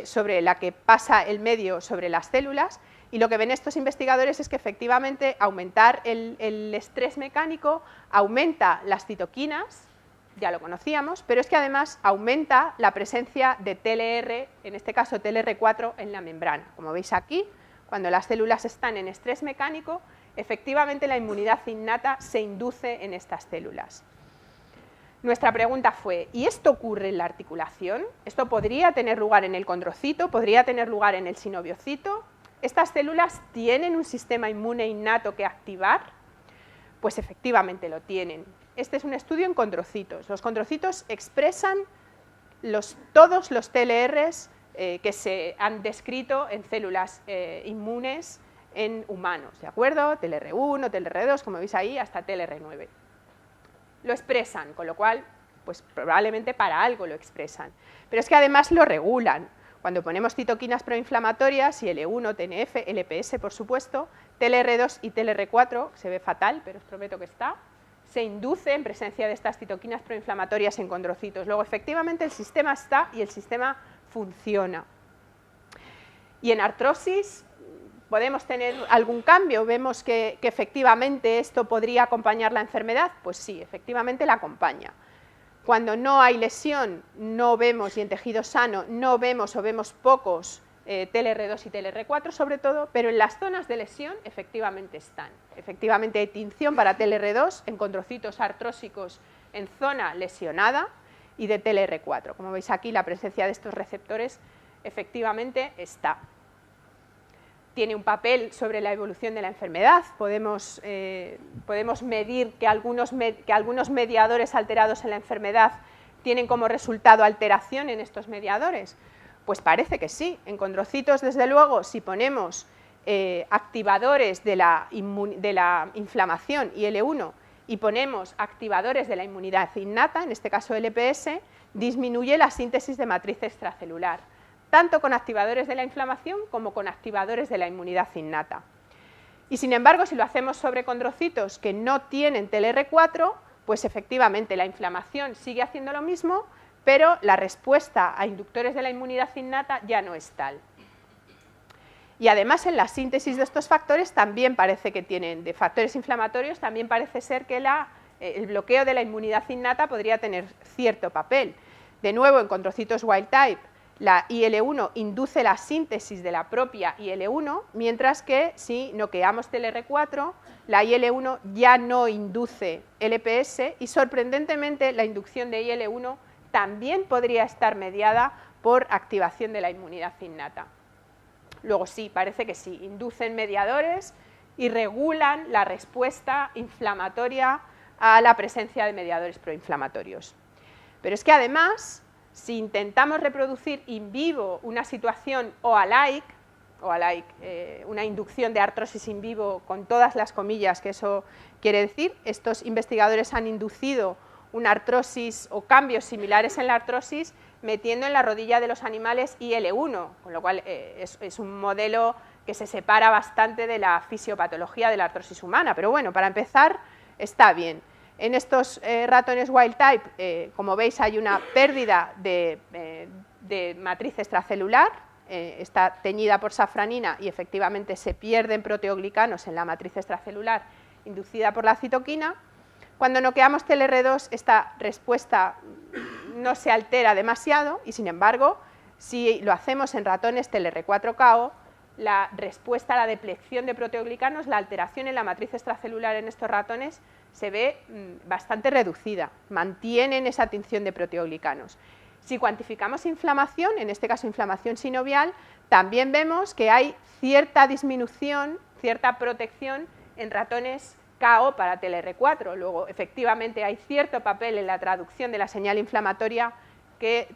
sobre la que pasa el medio sobre las células, y lo que ven estos investigadores es que efectivamente aumentar el estrés mecánico aumenta las citoquinas, ya lo conocíamos, pero es que además aumenta la presencia de TLR, en este caso TLR4, en la membrana. Como veis aquí, cuando las células están en estrés mecánico, efectivamente la inmunidad innata se induce en estas células. Nuestra pregunta fue, ¿y esto ocurre en la articulación? ¿Esto podría tener lugar en el condrocito? ¿Podría tener lugar en el sinoviocito? ¿Estas células tienen un sistema inmune innato que activar? Pues efectivamente lo tienen. Este es un estudio en condrocitos. Los condrocitos expresan todos los TLRs que se han descrito en células inmunes en humanos, ¿de acuerdo? TLR1, TLR2, como veis ahí, hasta TLR9. Lo expresan, con lo cual, pues probablemente para algo lo expresan. Pero es que además lo regulan. Cuando ponemos citoquinas proinflamatorias, y L1, TNF, LPS, por supuesto, TLR2 y TLR4, se ve fatal, pero os prometo que está, se induce en presencia de estas citoquinas proinflamatorias en condrocitos. Luego, efectivamente, el sistema está y el sistema funciona. Y en artrosis podemos tener algún cambio. Vemos que efectivamente esto podría acompañar la enfermedad. Pues sí, efectivamente la acompaña. Cuando no hay lesión, no vemos, y en tejido sano, no vemos o vemos pocos TLR2 y TLR4 sobre todo, pero en las zonas de lesión efectivamente están. Efectivamente hay tinción para TLR2 en condrocitos artrósicos en zona lesionada y de TLR4. Como veis aquí, la presencia de estos receptores efectivamente está. Tiene un papel sobre la evolución de la enfermedad. Podemos medir que algunos mediadores alterados en la enfermedad tienen como resultado alteración en estos mediadores. Pues parece que sí. En condrocitos, desde luego, si ponemos activadores de la inflamación, IL-1, y ponemos activadores de la inmunidad innata, en este caso LPS, disminuye la síntesis de matriz extracelular, tanto con activadores de la inflamación como con activadores de la inmunidad innata. Y sin embargo, si lo hacemos sobre condrocitos que no tienen TLR4, pues efectivamente la inflamación sigue haciendo lo mismo, pero la respuesta a inductores de la inmunidad innata ya no es tal. Y además en la síntesis de estos factores también parece que tienen, de factores inflamatorios, también parece ser que el bloqueo de la inmunidad innata podría tener cierto papel. De nuevo, en condrocitos wild type, la IL-1 induce la síntesis de la propia IL-1, mientras que si noqueamos TLR4, la IL-1 ya no induce LPS y sorprendentemente la inducción de IL-1 también podría estar mediada por activación de la inmunidad innata. Luego sí, parece que sí, inducen mediadores y regulan la respuesta inflamatoria a la presencia de mediadores proinflamatorios. Pero es que además, si intentamos reproducir in vivo una situación OA-like, una inducción de artrosis in vivo con todas las comillas que eso quiere decir, estos investigadores han inducido una artrosis o cambios similares en la artrosis metiendo en la rodilla de los animales IL-1, con lo cual es un modelo que se separa bastante de la fisiopatología de la artrosis humana, pero bueno, para empezar está bien. En estos ratones wild type, como veis, hay una pérdida de matriz extracelular, está teñida por safranina y efectivamente se pierden proteoglicanos en la matriz extracelular inducida por la citoquina. Cuando noqueamos TLR2, esta respuesta no se altera demasiado y, sin embargo, si lo hacemos en ratones TLR4-KO, la respuesta a la deplección de proteoglicanos, la alteración en la matriz extracelular en estos ratones se ve bastante reducida, mantienen esa tinción de proteoglicanos. Si cuantificamos inflamación, en este caso inflamación sinovial, también vemos que hay cierta disminución, cierta protección en ratones KO para TLR4. Luego, efectivamente, hay cierto papel en la traducción de la señal inflamatoria que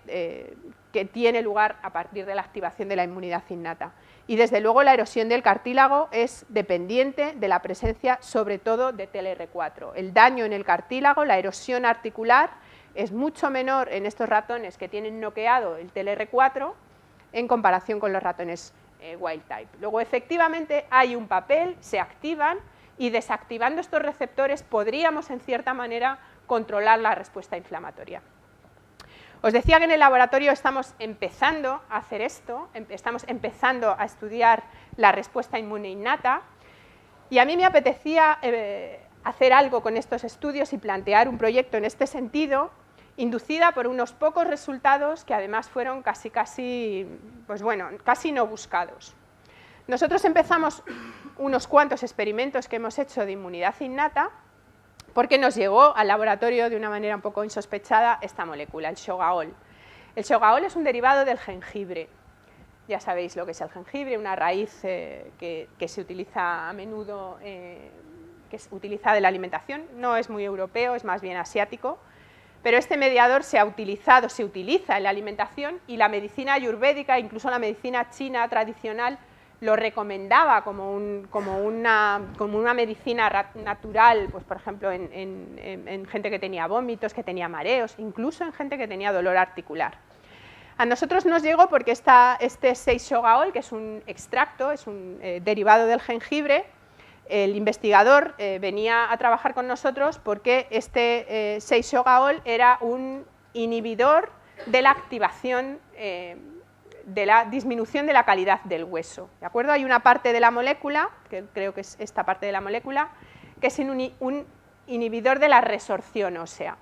tiene lugar a partir de la activación de la inmunidad innata. Y desde luego la erosión del cartílago es dependiente de la presencia sobre todo de TLR4. El daño en el cartílago, la erosión articular, es mucho menor en estos ratones que tienen noqueado el TLR4 en comparación con los ratones wild type. Luego, efectivamente, hay un papel, se activan y desactivando estos receptores podríamos, en cierta manera, controlar la respuesta inflamatoria. Os decía que en el laboratorio estamos empezando a hacer esto, estamos empezando a estudiar la respuesta inmune innata y a mí me apetecía hacer algo con estos estudios y plantear un proyecto en este sentido, inducida por unos pocos resultados que además fueron casi no buscados. Nosotros empezamos unos cuantos experimentos que hemos hecho de inmunidad innata porque nos llegó al laboratorio de una manera un poco insospechada esta molécula, el shogaol. El shogaol es un derivado del jengibre. Ya sabéis lo que es el jengibre, una raíz que se utiliza a menudo, que es utilizada en la alimentación. No es muy europeo, es más bien asiático, pero este mediador se utiliza en la alimentación y la medicina ayurvédica, incluso la medicina china tradicional, lo recomendaba como una medicina natural, pues por ejemplo en gente que tenía vómitos, que tenía mareos, incluso en gente que tenía dolor articular. A nosotros nos llegó porque este 6-shogaol, que es un extracto, es un derivado del jengibre, el investigador venía a trabajar con nosotros porque este 6-shogaol era un inhibidor de la activación de la disminución de la calidad del hueso, ¿de acuerdo? Hay una parte de la molécula, que creo que es esta parte de la molécula, que es un inhibidor de la resorción ósea.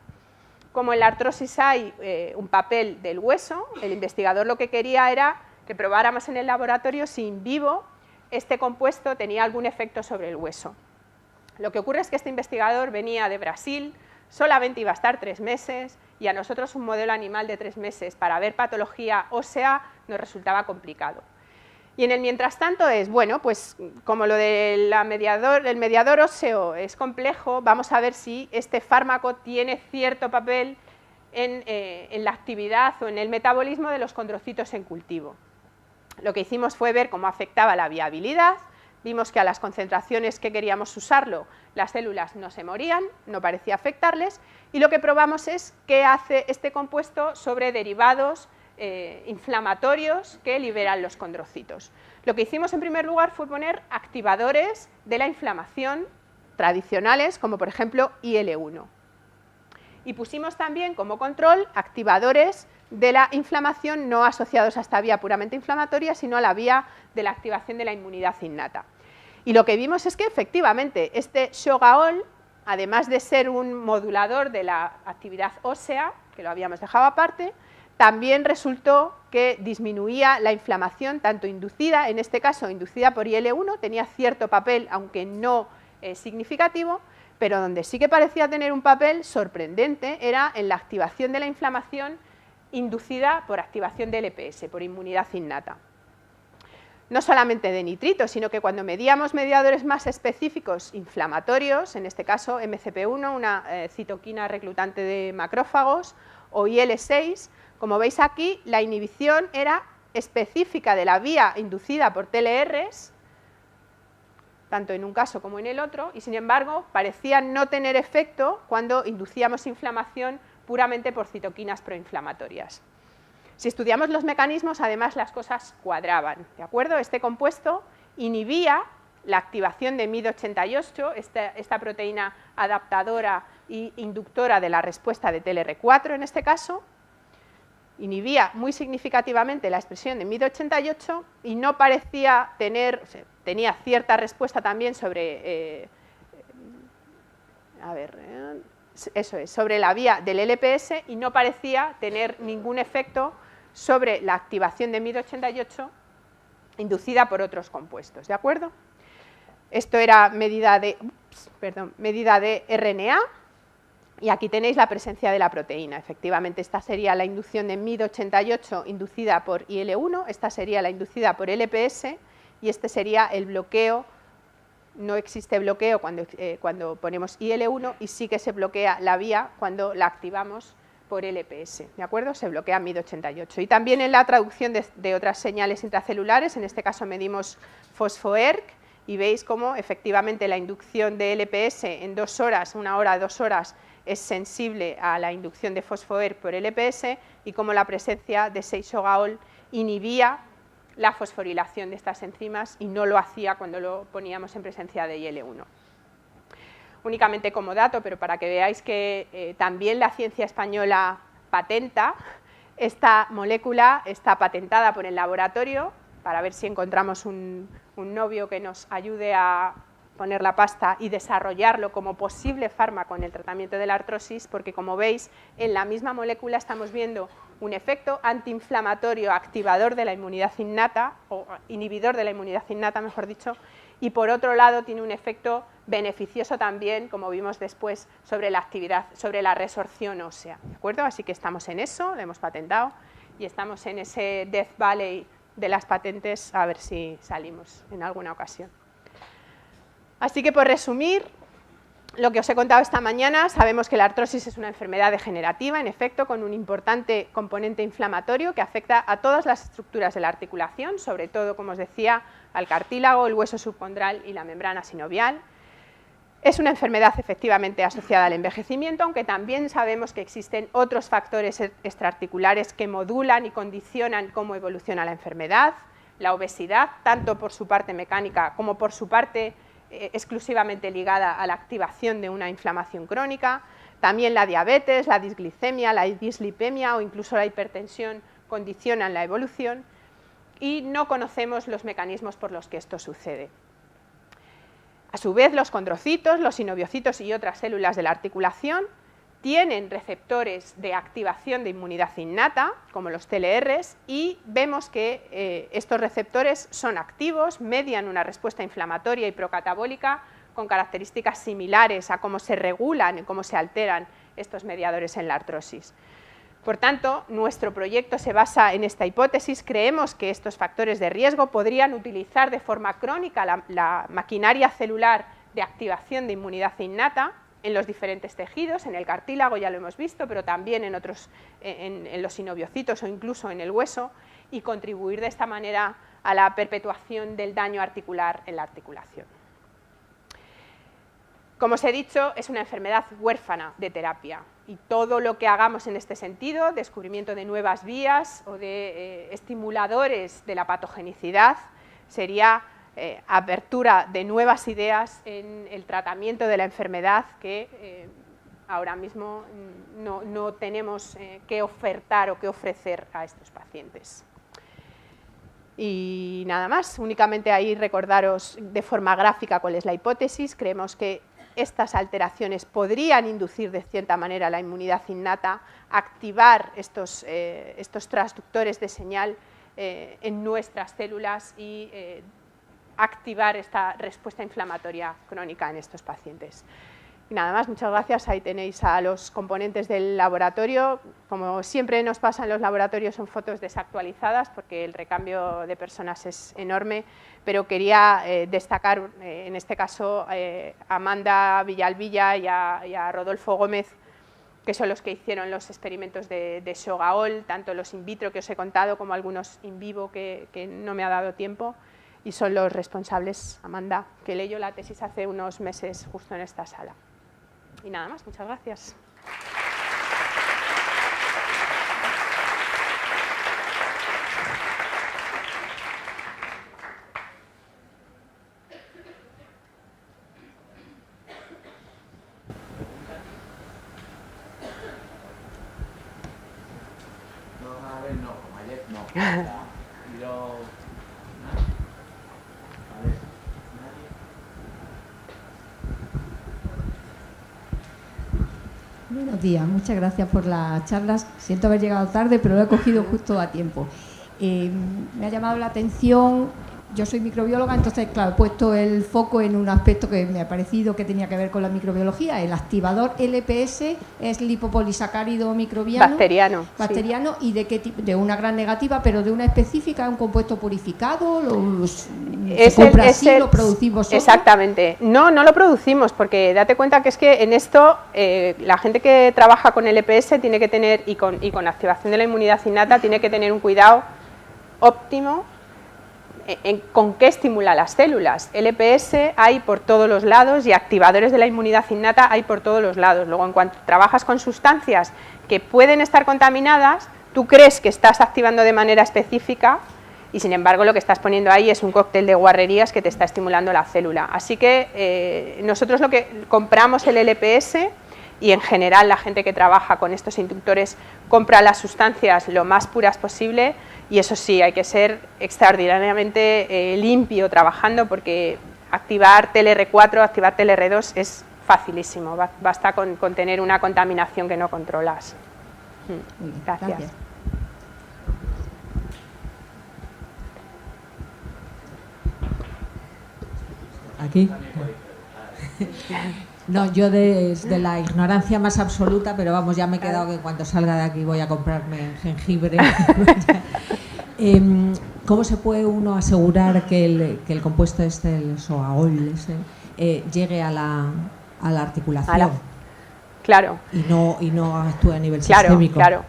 Como en la artrosis hay un papel del hueso, el investigador lo que quería era que probáramos en el laboratorio si in vivo este compuesto tenía algún efecto sobre el hueso. Lo que ocurre es que este investigador venía de Brasil, solamente iba a estar 3 meses y a nosotros un modelo animal de 3 meses para ver patología ósea nos resultaba complicado. Y en el mientras tanto es, bueno, pues como lo del mediador óseo es complejo, vamos a ver si este fármaco tiene cierto papel en la actividad o en el metabolismo de los condrocitos en cultivo. Lo que hicimos fue ver cómo afectaba la viabilidad. Vimos que a las concentraciones que queríamos usarlo, las células no se morían, no parecía afectarles, y lo que probamos es qué hace este compuesto sobre derivados inflamatorios que liberan los condrocitos. Lo que hicimos en primer lugar fue poner activadores de la inflamación tradicionales, como por ejemplo IL-1. Y pusimos también como control activadores de la inflamación no asociados a esta vía puramente inflamatoria, sino a la vía de la activación de la inmunidad innata. Y lo que vimos es que efectivamente este shogaol, además de ser un modulador de la actividad ósea, que lo habíamos dejado aparte, también resultó que disminuía la inflamación, tanto inducida, en este caso inducida por IL-1, tenía cierto papel, aunque no significativo, pero donde sí que parecía tener un papel sorprendente era en la activación de la inflamación inducida por activación de LPS, por inmunidad innata. No solamente de nitritos, sino que cuando medíamos mediadores más específicos inflamatorios, en este caso MCP1, una citoquina reclutante de macrófagos, o IL-6, como veis aquí, la inhibición era específica de la vía inducida por TLRs, tanto en un caso como en el otro, y sin embargo parecía no tener efecto cuando inducíamos inflamación puramente por citoquinas proinflamatorias. Si estudiamos los mecanismos, además las cosas cuadraban, ¿de acuerdo? Este compuesto inhibía la activación de MYD88, esta proteína adaptadora e inductora de la respuesta de TLR4 en este caso, inhibía muy significativamente la expresión de MYD88 y no parecía tener, o sea, tenía cierta respuesta también sobre, sobre la vía del LPS y no parecía tener ningún efecto sobre la activación de MYD88 inducida por otros compuestos, ¿de acuerdo? Esto era medida de RNA. Y aquí tenéis la presencia de la proteína. Efectivamente, esta sería la inducción de MYD88 inducida por IL-1, esta sería la inducida por LPS y este sería el bloqueo. No existe bloqueo cuando ponemos IL-1 y sí que se bloquea la vía cuando la activamos por LPS, ¿de acuerdo? Se bloquea MYD88. Y también en la traducción de otras señales intracelulares, en este caso medimos fosfo-ERK y veis cómo efectivamente la inducción de LPS en 2 horas, 1 hora, 2 horas, es sensible a la inducción de fosfo-ERK por LPS y como la presencia de 6-shogaol inhibía la fosforilación de estas enzimas y no lo hacía cuando lo poníamos en presencia de IL-1. Únicamente como dato, pero para que veáis que también la ciencia española patenta, esta molécula está patentada por el laboratorio, para ver si encontramos un novio que nos ayude a poner la pasta y desarrollarlo como posible fármaco en el tratamiento de la artrosis, porque como veis, en la misma molécula estamos viendo un efecto antiinflamatorio activador de la inmunidad innata, o inhibidor de la inmunidad innata, mejor dicho, y por otro lado tiene un efecto beneficioso también, como vimos después, sobre la actividad, sobre la resorción ósea, ¿de acuerdo? Así que estamos en eso, lo hemos patentado, y estamos en ese Death Valley de las patentes, a ver si salimos en alguna ocasión. Así que, por resumir, lo que os he contado esta mañana, sabemos que la artrosis es una enfermedad degenerativa, en efecto, con un importante componente inflamatorio que afecta a todas las estructuras de la articulación, sobre todo, como os decía, al cartílago, el hueso subcondral y la membrana sinovial. Es una enfermedad efectivamente asociada al envejecimiento, aunque también sabemos que existen otros factores extraarticulares que modulan y condicionan cómo evoluciona la enfermedad. La obesidad, tanto por su parte mecánica como por su parte exclusivamente ligada a la activación de una inflamación crónica, también la diabetes, la disglicemia, la dislipemia o incluso la hipertensión condicionan la evolución y no conocemos los mecanismos por los que esto sucede. A su vez, los condrocitos, los sinoviocitos y otras células de la articulación tienen receptores de activación de inmunidad innata, como los TLRs, y vemos que estos receptores son activos, median una respuesta inflamatoria y procatabólica con características similares a cómo se regulan y cómo se alteran estos mediadores en la artrosis. Por tanto, nuestro proyecto se basa en esta hipótesis. Creemos que estos factores de riesgo podrían utilizar de forma crónica la maquinaria celular de activación de inmunidad innata en los diferentes tejidos, en el cartílago ya lo hemos visto, pero también en otros, en los sinoviocitos o incluso en el hueso, y contribuir de esta manera a la perpetuación del daño articular en la articulación. Como os he dicho, es una enfermedad huérfana de terapia y todo lo que hagamos en este sentido, descubrimiento de nuevas vías o de estimuladores de la patogenicidad, sería apertura de nuevas ideas en el tratamiento de la enfermedad que ahora mismo no tenemos que ofertar o que ofrecer a estos pacientes. Y nada más, únicamente ahí recordaros de forma gráfica cuál es la hipótesis. Creemos que estas alteraciones podrían inducir de cierta manera la inmunidad innata, activar estos transductores de señal en nuestras células y activar esta respuesta inflamatoria crónica en estos pacientes. Y nada más, muchas gracias. Ahí tenéis a los componentes del laboratorio. Como siempre nos pasa en los laboratorios, son fotos desactualizadas porque el recambio de personas es enorme, pero quería destacar en este caso a Amanda Villalvilla y a Rodolfo Gómez, que son los que hicieron los experimentos de Shogaol, tanto los in vitro que os he contado como algunos in vivo que no me ha dado tiempo, y son los responsables, Amanda, que leyó la tesis hace unos meses justo en esta sala. Y nada más, muchas gracias. No, como ayer no. Buenos días, muchas gracias por las charlas. Siento haber llegado tarde, pero lo he cogido justo a tiempo. Me ha llamado la atención, yo soy microbióloga, entonces, claro, he puesto el foco en un aspecto que me ha parecido que tenía que ver con la microbiología. El activador LPS es lipopolisacárido microbiano. Bacteriano, sí. ¿Y de qué tipo? De una gran negativa, pero de una específica, un compuesto purificado, ¿lo producimos vosotros? Exactamente. No lo producimos, porque date cuenta que es que en esto la gente que trabaja con LPS tiene que tener, y con la activación de la inmunidad innata, tiene que tener un cuidado óptimo con qué estimula las células. LPS hay por todos los lados y activadores de la inmunidad innata hay por todos los lados. Luego, en cuanto trabajas con sustancias que pueden estar contaminadas, tú crees que estás activando de manera específica y sin embargo lo que estás poniendo ahí es un cóctel de guarrerías que te está estimulando la célula. Así que nosotros lo que compramos el LPS, y en general la gente que trabaja con estos inductores compra las sustancias lo más puras posible, y eso sí, hay que ser extraordinariamente limpio trabajando, porque activar TLR4, activar TLR2 es facilísimo, basta con tener una contaminación que no controlas. Gracias. Aquí. No, yo desde la ignorancia más absoluta, pero vamos, ya me he quedado que cuando salga de aquí voy a comprarme jengibre. ¿Cómo se puede uno asegurar que el compuesto este, el soaol, llegue a la articulación? Claro. Y no actúe a nivel sistémico. Claro.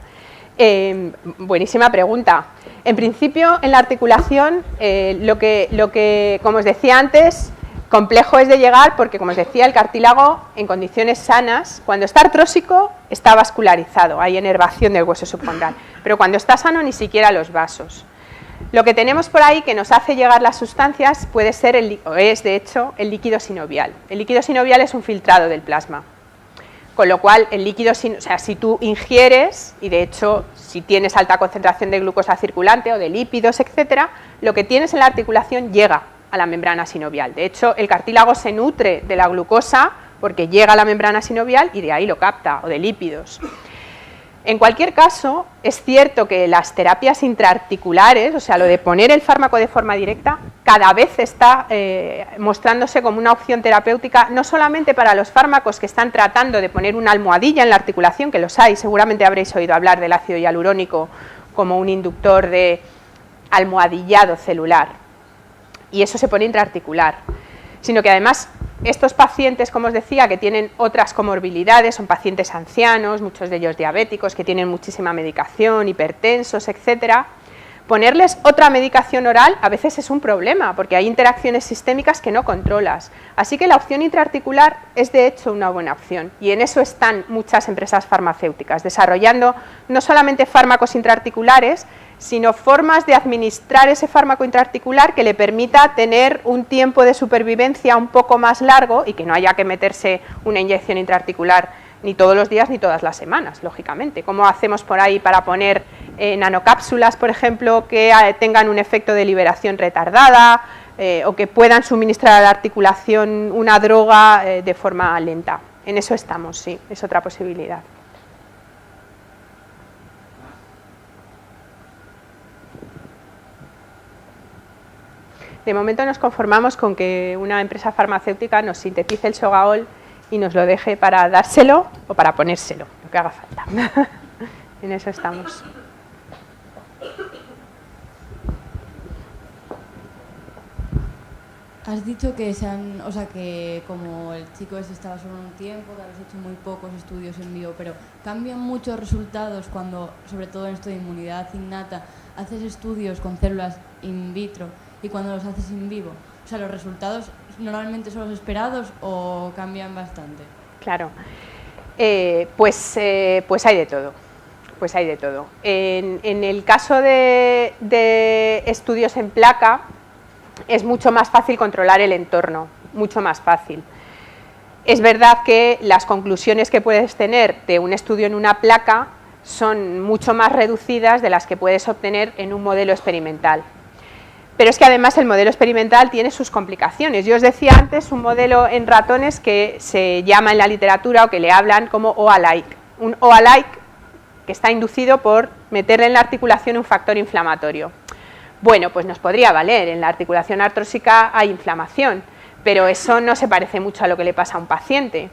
Buenísima pregunta. En principio, en la articulación, lo que, como os decía antes, complejo es de llegar porque, como os decía, el cartílago en condiciones sanas, cuando está artrósico, está vascularizado, hay inervación del hueso subcondral, pero cuando está sano ni siquiera los vasos. Lo que tenemos por ahí que nos hace llegar las sustancias puede ser, es de hecho, el líquido sinovial. El líquido sinovial es un filtrado del plasma, con lo cual el líquido, si tú ingieres, y de hecho si tienes alta concentración de glucosa circulante o de lípidos, etcétera, lo que tienes en la articulación llega a la membrana sinovial. De hecho, el cartílago se nutre de la glucosa porque llega a la membrana sinovial y de ahí lo capta, o de lípidos. En cualquier caso, es cierto que las terapias intraarticulares, o sea, lo de poner el fármaco de forma directa, cada vez está mostrándose como una opción terapéutica, no solamente para los fármacos que están tratando de poner una almohadilla en la articulación, que los hay, seguramente habréis oído hablar del ácido hialurónico como un inductor de almohadillado celular, y eso se pone intraarticular, sino que además estos pacientes, como os decía, que tienen otras comorbilidades, son pacientes ancianos, muchos de ellos diabéticos, que tienen muchísima medicación, hipertensos, etcétera, ponerles otra medicación oral a veces es un problema, porque hay interacciones sistémicas que no controlas. Así que la opción intraarticular es de hecho una buena opción, y en eso están muchas empresas farmacéuticas, desarrollando no solamente fármacos intraarticulares, sino formas de administrar ese fármaco intraarticular que le permita tener un tiempo de supervivencia un poco más largo y que no haya que meterse una inyección intraarticular ni todos los días ni todas las semanas, lógicamente. ¿Cómo hacemos por ahí para poner nanocápsulas, por ejemplo, que tengan un efecto de liberación retardada o que puedan suministrar a la articulación una droga de forma lenta? En eso estamos, sí, es otra posibilidad. De momento nos conformamos con que una empresa farmacéutica nos sintetice el sogaol y nos lo deje para dárselo o para ponérselo, lo que haga falta. En eso estamos. Has dicho que que como el chico ese estaba solo un tiempo, que habéis hecho muy pocos estudios en vivo, pero cambian muchos resultados cuando, sobre todo en esto de inmunidad innata, haces estudios con células in vitro y cuando los haces in vivo. O sea, ¿los resultados normalmente son los esperados o cambian bastante? Claro, pues hay de todo. Pues hay de todo. En el caso de estudios en placa, es mucho más fácil controlar el entorno, mucho más fácil. Es verdad que las conclusiones que puedes tener de un estudio en una placa son mucho más reducidas de las que puedes obtener en un modelo experimental. Pero es que además el modelo experimental tiene sus complicaciones. Yo os decía antes un modelo en ratones que se llama en la literatura o que le hablan como OA-like. Un OA-like que está inducido por meterle en la articulación un factor inflamatorio. Bueno, pues nos podría valer, en la articulación artrósica hay inflamación, pero eso no se parece mucho a lo que le pasa a un paciente.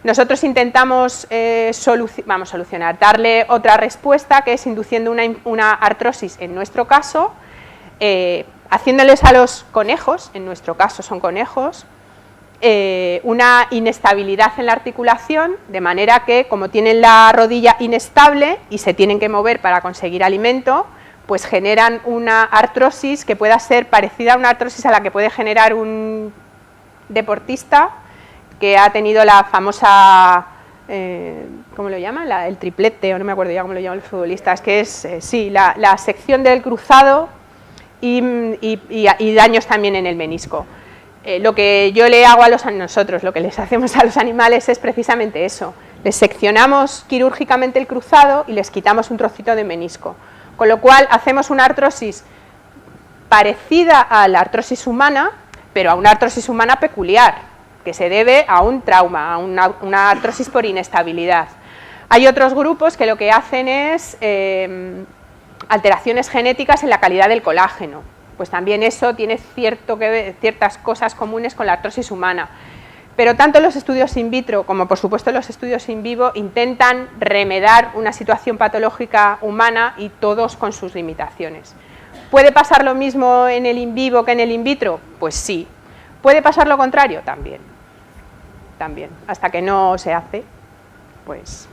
Nosotros intentamos solucionar, darle otra respuesta, que es induciendo una artrosis, en nuestro caso, haciéndoles a los conejos, en nuestro caso son conejos, una inestabilidad en la articulación, de manera que, como tienen la rodilla inestable y se tienen que mover para conseguir alimento, pues generan una artrosis que pueda ser parecida a una artrosis a la que puede generar un deportista que ha tenido la famosa, ¿cómo lo llaman? El triplete, o no me acuerdo ya cómo lo llaman los futbolistas, que es, sí, la sección del cruzado y daños también en el menisco. Lo que yo le hago nosotros, lo que les hacemos a los animales es precisamente eso. Les seccionamos quirúrgicamente el cruzado y les quitamos un trocito de menisco. Con lo cual hacemos una artrosis parecida a la artrosis humana, pero a una artrosis humana peculiar, que se debe a un trauma, a una artrosis por inestabilidad. Hay otros grupos que lo que hacen es alteraciones genéticas en la calidad del colágeno. Pues también eso tiene ciertas cosas comunes con la artrosis humana. Pero tanto los estudios in vitro como por supuesto los estudios in vivo intentan remediar una situación patológica humana y todos con sus limitaciones. ¿Puede pasar lo mismo en el in vivo que en el in vitro? Pues sí. ¿Puede pasar lo contrario? También. También. Hasta que no se hace, pues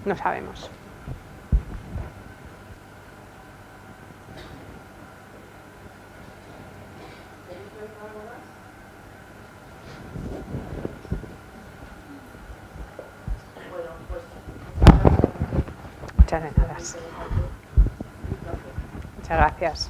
no sabemos. Muchas gracias. Muchas gracias.